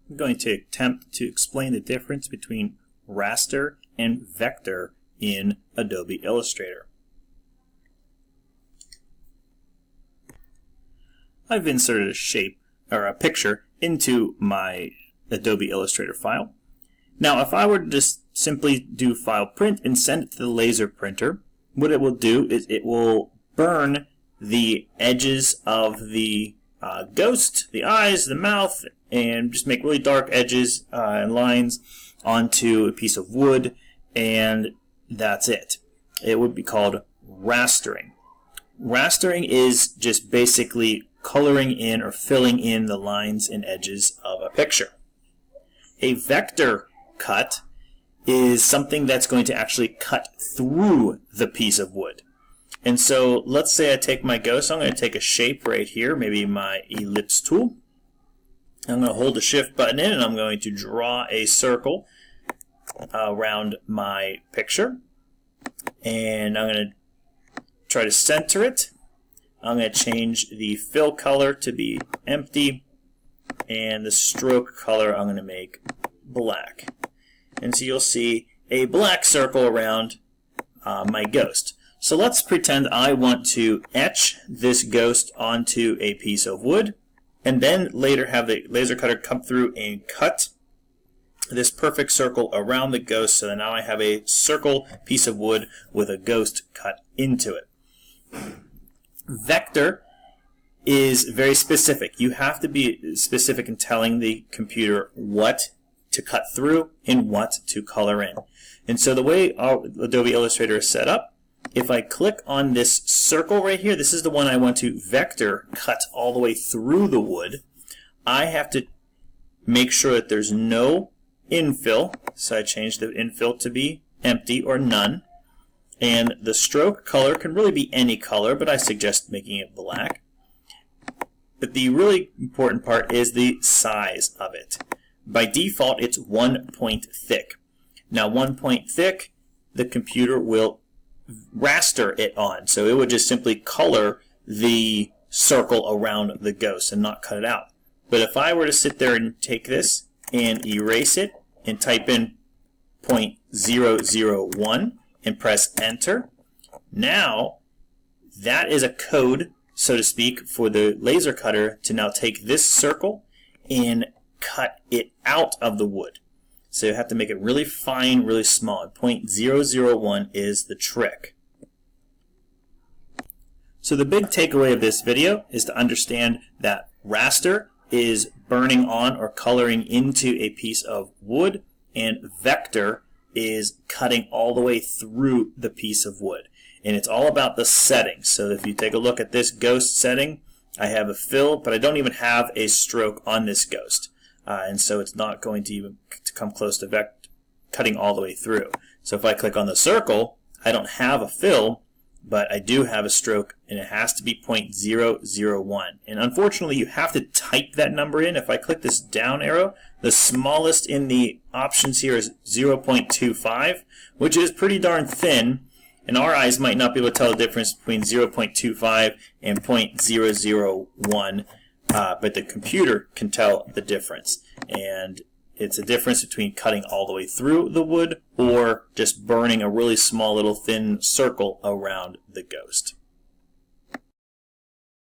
I'm going to attempt to explain the difference between raster and vector in Adobe Illustrator. I've inserted a shape or a picture into my Adobe Illustrator file. Now, if I were to just simply do file print and send it to the laser printer, what it will do is it will burn the edges of the ghost, the eyes, the mouth, and just make really dark edges and lines onto a piece of wood, and that's it. It would be called rastering. Rastering is just basically coloring in or filling in the lines and edges of a picture. A vector cut is something that's going to actually cut through the piece of wood. And so let's say I take my ghost, I'm going to take a shape right here, maybe my ellipse tool. I'm going to hold the shift button in and I'm going to draw a circle around my picture. And I'm going to try to center it. I'm going to change the fill color to be empty, and the stroke color I'm going to make black. And so you'll see a black circle around my ghost. So let's pretend I want to etch this ghost onto a piece of wood, and then later have the laser cutter come through and cut this perfect circle around the ghost, so that now I have a circle piece of wood with a ghost cut into it. Vector is very specific. You have to be specific in telling the computer what to cut through and what to color in. And so the way our Adobe Illustrator is set up, if I click on this circle right here, this is the one I want to vector cut all the way through the wood. I have to make sure that there's no infill, so I change the infill to be empty or none. And the stroke color can really be any color, but I suggest making it black. But the really important part is the size of it. By default, it's 1 point thick. Now, 1 point thick, the computer will raster it on. So it would just simply color the circle around the ghost and not cut it out. But if I were to sit there and take this and erase it and type in 0.001 and press enter, now that is a code, so to speak, for the laser cutter to now take this circle and cut it out of the wood. So you have to make it really fine, really small. 0.001 is the trick. So the big takeaway of this video is to understand that raster is burning on or coloring into a piece of wood, and vector is cutting all the way through the piece of wood. And it's all about the settings. So if you take a look at this ghost setting, I have a fill, but I don't even have a stroke on this ghost. And so it's not going to even come close to cutting all the way through. So if I click on the circle, I don't have a fill, but I do have a stroke, and it has to be 0.001. And unfortunately, you have to type that number in. If I click this down arrow, the smallest in the options here is 0.25, which is pretty darn thin, and our eyes might not be able to tell the difference between 0.25 and 0.001. But the computer can tell the difference, and it's a difference between cutting all the way through the wood or just burning a really small little thin circle around the ghost.